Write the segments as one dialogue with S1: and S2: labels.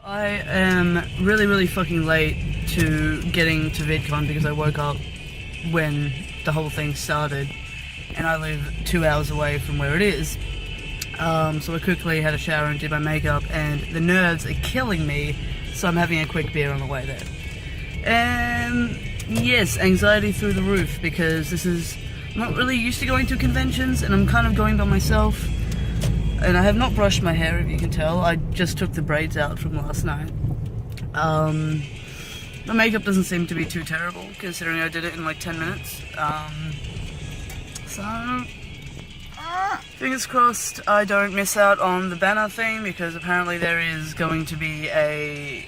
S1: I am really fucking late to getting to VidCon because I woke up when the whole thing started and I live 2 hours away from where it is. So I quickly had a shower and did my makeup, and the nerves are killing me, so I'm having a quick beer on the way there. And yes, anxiety through the roof because I'm not really used to going to conventions and I'm kind of going by myself. And I have not brushed my hair, if you can tell. I just took the braids out from last night. The makeup doesn't seem to be too terrible, considering I did it in like 10 minutes. Fingers crossed I don't miss out on the banner thing, because apparently there is going to be a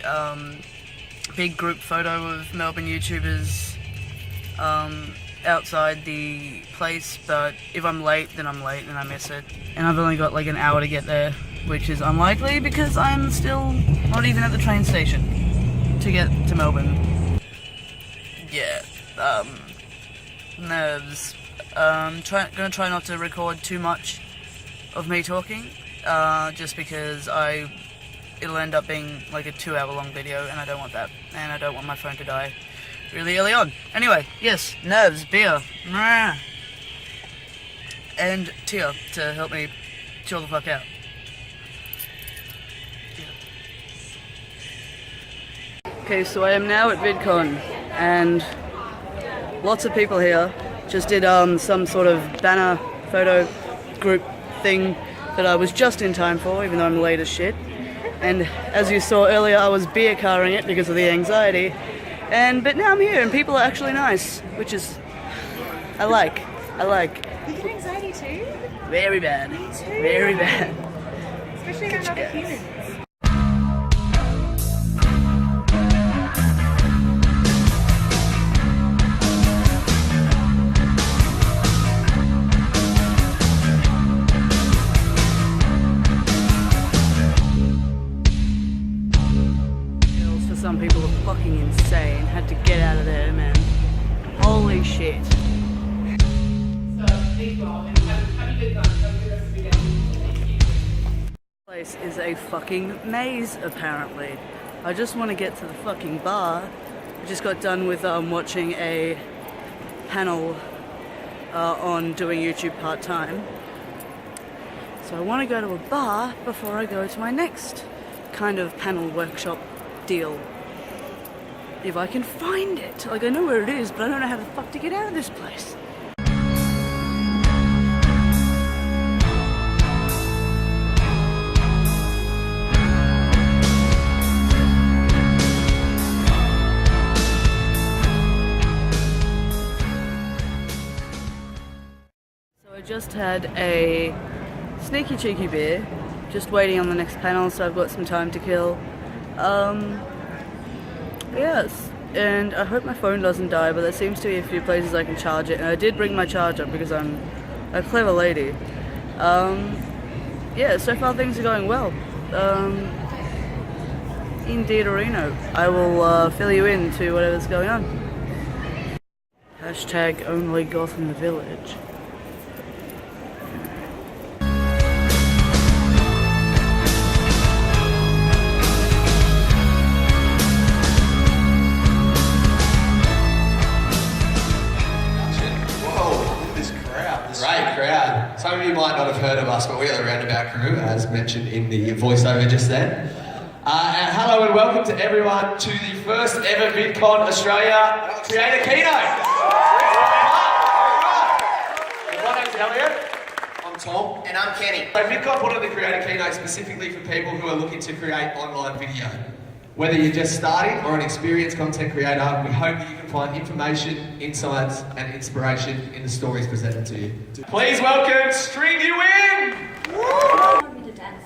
S1: big group photo of Melbourne YouTubers outside the place, but if I'm late, then I'm late and I miss it. And I've only got like an hour to get there, which is unlikely because I'm still not even at the train station to get to Melbourne. Yeah, nerves. Gonna try not to record too much of me talking, just because it'll end up being like a 2-hour long video and I don't want that, and I don't want my phone to die really early on. Anyway, yes, nerves, beer, and Tia to help me chill the fuck out. Okay, so I am now at VidCon, and lots of people here. Just did some sort of banner photo group thing that I was just in time for, even though I'm late as shit. And as you saw earlier, I was beer carring it because of the anxiety. But now I'm here and people are actually nice, which is, I like.
S2: You get anxiety too?
S1: Very bad.
S2: Me too.
S1: Very bad.
S2: Especially around other humans.
S1: For some people are fucking insane. Had to get out of there, man. Holy shit. Place is a fucking maze, apparently. I just want to get to the fucking bar. I just got done with watching a panel on doing YouTube part-time. So I want to go to a bar before I go to my next kind of panel workshop deal. If I can find it. Like, I know where it is, but I don't know how the fuck to get out of this place. So I just had a sneaky cheeky beer, just waiting on the next panel, so I've got some time to kill. Yes, and I hope my phone doesn't die, but there seems to be a few places I can charge it, and I did bring my charger because I'm a clever lady. Yeah, so far things are going well. Indeed-orino. I will fill you in to whatever's going on. Hashtag only goth in the village.
S3: Great crowd. Some of you might not have heard of us, but we are the Roundabout Crew, as mentioned in the voiceover just then. And hello and welcome to everyone to the first ever VidCon Australia Creator Keynote. My name's Elliot. I'm Tom.
S4: And I'm Kenny.
S3: So VidCon put on the Creator Keynote specifically for people who are looking to create online video. Whether you're just starting or an experienced content creator, we hope that you can find information, insights, and inspiration in the stories presented to you. Please welcome String You In!
S5: Want me to dance?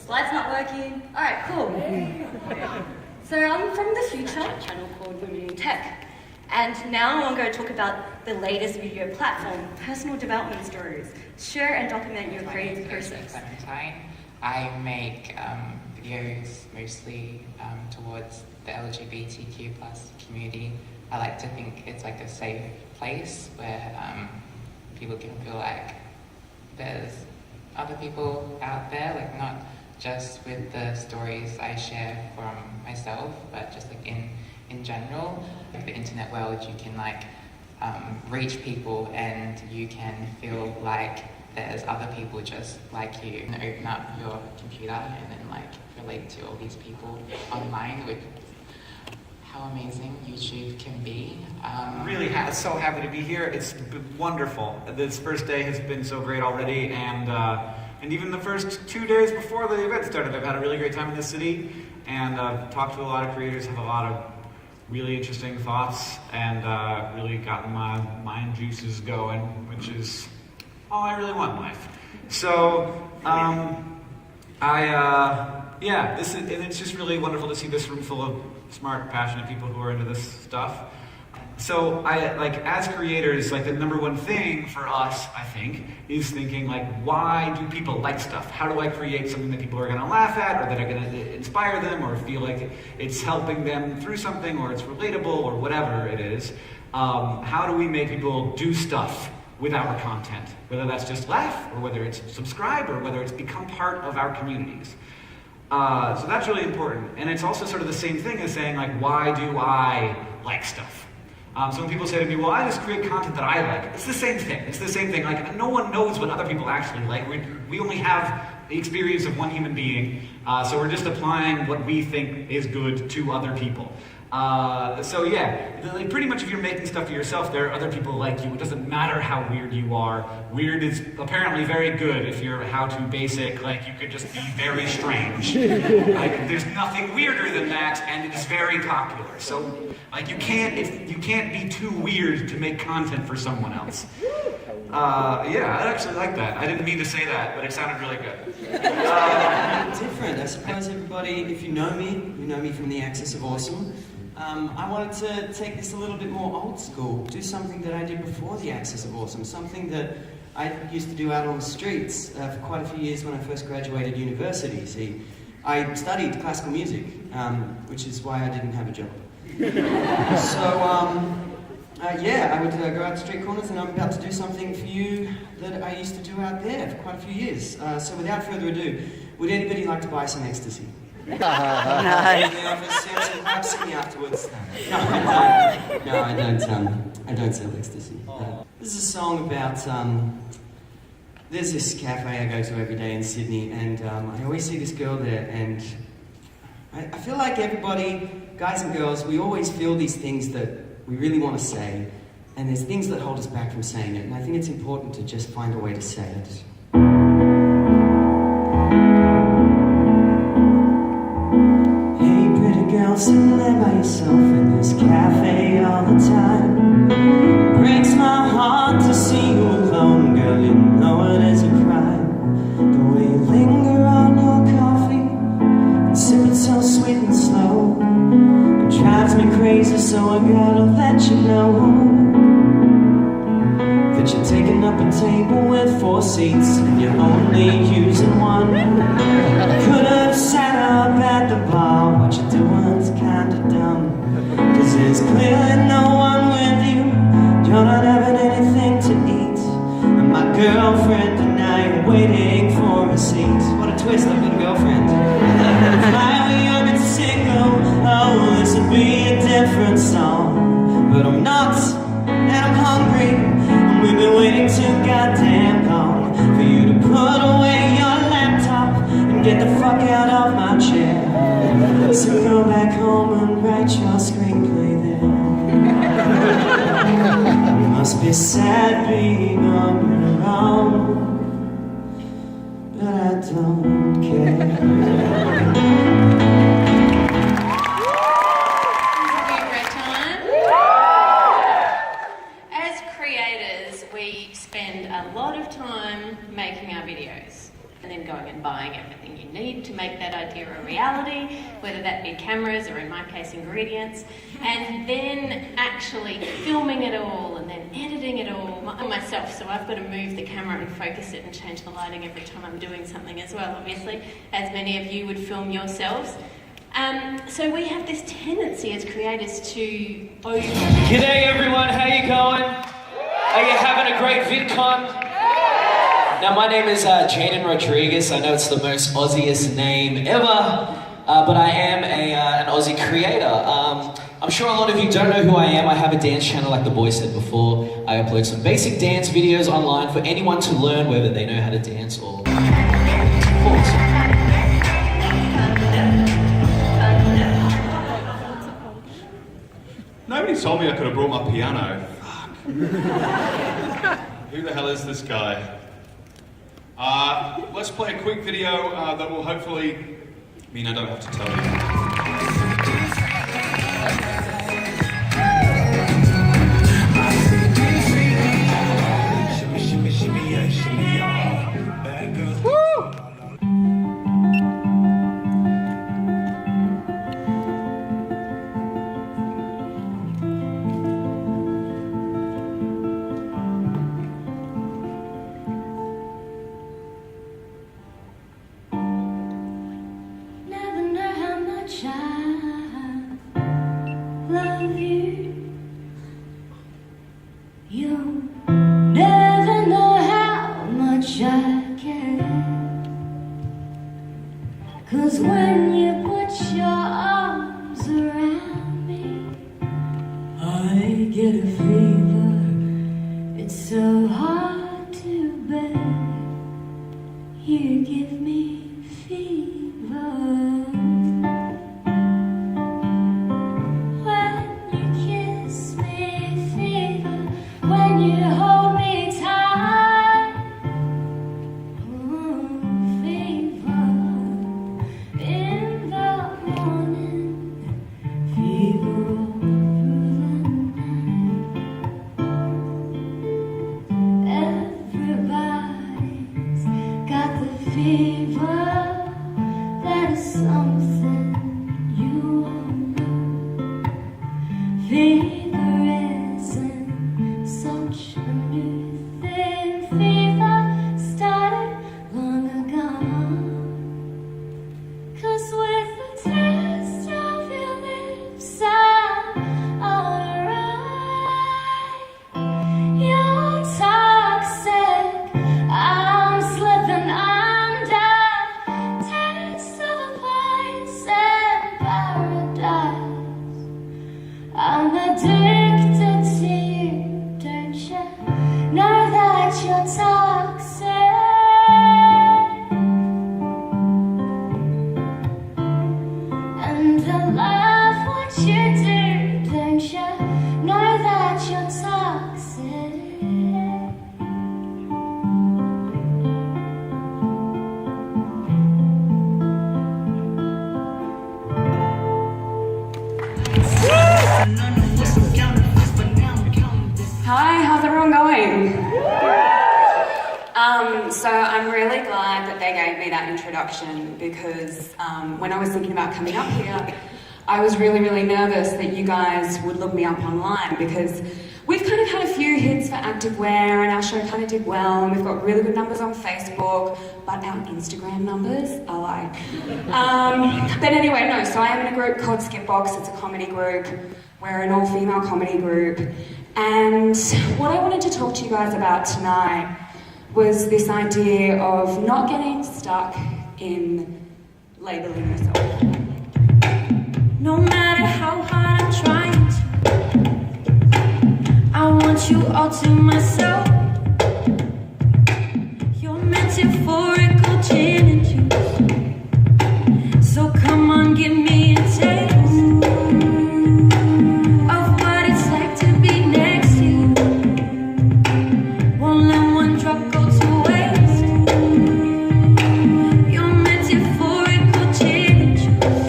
S5: Slide's not working. Alright, cool. So I'm from the future, a channel called Women in Tech. And now I'm going to talk about the latest video platform, personal development stories. Share and document your creative process.
S6: I make videos mostly towards the LGBTQ plus community. I like to think it's like a safe place where people can feel like there's other people out there, like not just with the stories I share from myself, but just like in general, like the internet world, you can like reach people and you can feel like there's other people just like you, and open up your computer and then like relate to all these people online with how amazing YouTube can be.
S4: Really so happy to be here. It's been wonderful. This first day has been so great already, and even the first 2 days before the event started, I've had a really great time in this city, and talked to a lot of creators, have a lot of really interesting thoughts, and really gotten my mind juices going, which is all I really want in life. So, it's just really wonderful to see this room full of smart, passionate people who are into this stuff. So as creators, like the number one thing for us, I think, is thinking like, why do people like stuff? How do I create something that people are gonna laugh at, or that are gonna inspire them, or feel like it's helping them through something, or it's relatable, or whatever it is? How do we make people do stuff with our content? Whether that's just laugh, or whether it's subscribe, or whether it's become part of our communities. So that's really important. And it's also sort of the same thing as saying like, why do I like stuff? So when people say to me, well, I just create content that I like, it's the same thing. It's the same thing. Like, no one knows what other people actually like. We only have the experience of one human being, so we're just applying what we think is good to other people. So yeah, like pretty much if you're making stuff for yourself, there are other people like you. It doesn't matter how weird you are. Weird is apparently very good if you're how-to basic, like you could just be very strange. Like there's nothing weirder than that, and it is very popular. So like you can't be too weird to make content for someone else. Yeah, I actually like that. I didn't mean to say that, but it sounded really good.
S7: Different. I suppose everybody, if you know me from the Axis of Awesome. I wanted to take this a little bit more old school, do something that I did before the Axis of Awesome, something that I used to do out on the streets for quite a few years when I first graduated university. See, I studied classical music, which is why I didn't have a job. Yeah, I would go out to street corners, and I'm about to do something for you that I used to do out there for quite a few years. So without further ado, would anybody like to buy some ecstasy?
S1: Nice.
S7: Perhaps see me afterwards. No, I don't sell ecstasy. This is a song about, there's this cafe I go to every day in Sydney, and I always see this girl there, and I feel like everybody, guys and girls, we always feel these things that we really want to say, and there's things that hold us back from saying it, and I think it's important to just find a way to say it. Sitting there by yourself in this cafe all the time. Breaks my heart to see you alone, girl, you know it is a crime. The way you linger on your coffee and sip it so sweet and slow, it drives me crazy, so I gotta let you know that you're taking up a table with 4 seats and you're only using one. Could have sat up at the bar, what you're doing's kinda dumb, 'cause there's clearly no one with you, you're not having anything to eat, and my girlfriend and I are waiting for a seat. What a twist, I've got a girlfriend. If I were young and single, oh, this would be a different song, but I'm not, and I'm hungry, and we've been waiting too goddamn long for you to put away your laptop and get the fuck out of my chair. So go back home and write your screenplay there. It must be sad being on your own, but I don't care.
S8: Making our videos and then going and buying everything you need to make that idea a reality, whether that be cameras or in my case ingredients, and then actually filming it all and then editing it all myself. So I've got to move the camera and focus it and change the lighting every time I'm doing something as well, obviously, as many of you would film yourselves. So we have this tendency as creators to over...
S9: G'day everyone, how you going? Are you having a great VidCon?
S7: Now my name is Jaden Rodriguez. I know it's the most Aussiest name ever, but I am an Aussie creator. I'm sure a lot of you don't know who I am. I have a dance channel like the boy said before. I upload some basic dance videos online for anyone to learn whether they know how to dance or pause.
S9: Nobody told me I could have brought my piano. Fuck. Who the hell is this guy? Let's play a quick video that will hopefully mean I don't have to tell you.
S10: Love you. You never know how much I care. 'Cause when you put your arms around me, I get a fever. It's so hard to bear. You give me fever.
S2: Hi, how's everyone going? So I'm really glad that they gave me that introduction because when I was thinking about coming up here, I was really, really nervous that you guys would look me up online because we've kind of had a few hits for activewear and our show kind of did well and we've got really good numbers on Facebook, but our Instagram numbers are like... but anyway, no, so I am in a group called Skipbox. It's a comedy group. We're an all-female comedy group. And what I wanted to talk to you guys about tonight was this idea of not getting stuck in labelling yourself.
S10: No matter how hard I'm trying to, I want you all to myself. You're metaphorical gin and juice. So come on, give me a taste of what it's like to be next to you. Won't let one drop go to waste. You're metaphorical gin and juice.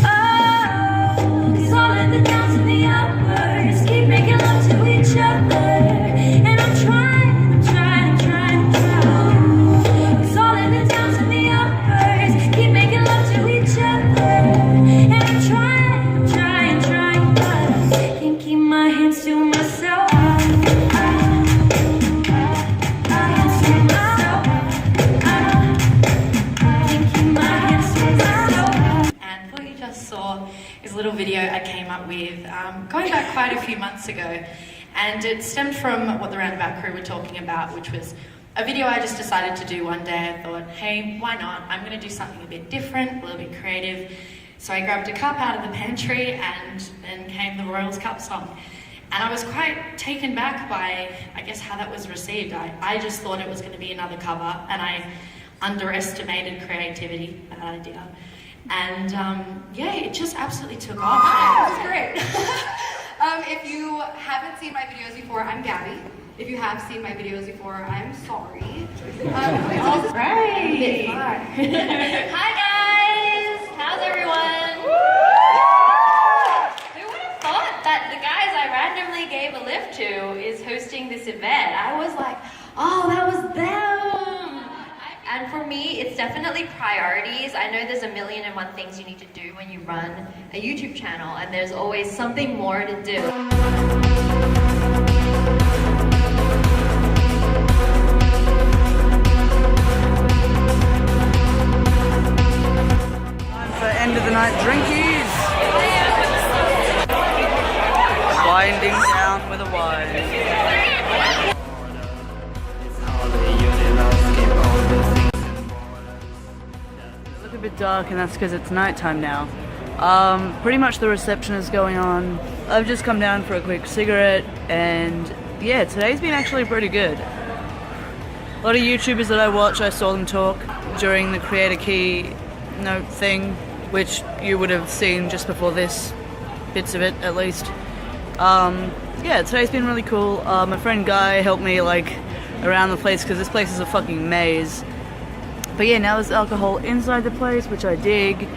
S10: Oh, 'cause all of the downs and the uppers keep making love to each other. And I'm trying. 'Cause all of the downs and the uppers keep making love to each other. And I'm trying, but I can't keep my hands to myself.
S11: And what you just saw is a little video I came up with going back quite a few months ago.
S12: And it stemmed from what the Roundabout crew were talking about, which was a video I just decided to do one day. I thought, hey, why not? I'm going to do something a bit different, a little bit creative. So I grabbed a cup out of the pantry, and then came the Royals Cup song. And I was quite taken back by, I guess, how that was received. I just thought it was going to be another cover, and I underestimated creativity, that idea. And yeah, it just absolutely took off.
S13: That's great. If you haven't seen my videos before, I'm Gabby. If you have seen my videos before, I'm sorry.
S12: All right.
S8: Hi guys! How's everyone? Who would have thought that the guys I randomly gave a lift to is hosting this event? I was like, oh, that was them! And for me, it's definitely priorities. I know there's 1,000,001 things you need to do when you run a YouTube channel, and there's always something more to do.
S1: End of the night drinkies. Winding down with a wine. It looks a bit dark, and that's because it's nighttime now. Pretty much the reception is going on. I've just come down for a quick cigarette, and yeah, today's been actually pretty good. A lot of YouTubers that I watch, I saw them talk during the Creator Keynote thing, which you would have seen just before this, bits of it at least. Yeah, today's been really cool. My friend Guy helped me like around the place because this place is a fucking maze. But yeah, now there's alcohol inside the place, which I dig.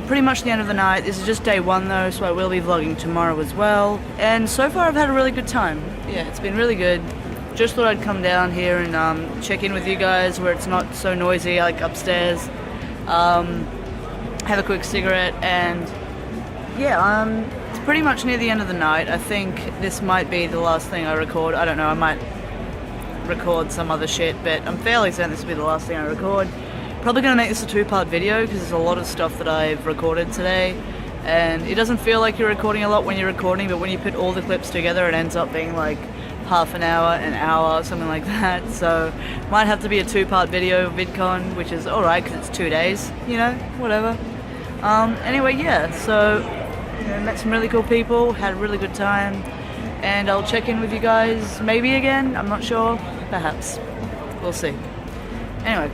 S1: Pretty much the end of the night. This is just day one though, so I will be vlogging tomorrow as well. And so far I've had a really good time. Yeah, it's been really good. Just thought I'd come down here and check in with you guys where it's not so noisy, like upstairs. Have a quick cigarette, and yeah, it's pretty much near the end of the night. I think this might be the last thing I record. I don't know, I might record some other shit, but I'm fairly certain this will be the last thing I record. Probably gonna make this a two-part video because there's a lot of stuff that I've recorded today, and it doesn't feel like you're recording a lot when you're recording, but when you put all the clips together, it ends up being like half an hour, something like that. So might have to be a two-part video, VidCon, which is alright because it's 2 days, you know, whatever. Anyway, yeah, so you know, met some really cool people, had a really good time, and I'll check in with you guys maybe again, I'm not sure, perhaps, we'll see. Anyway.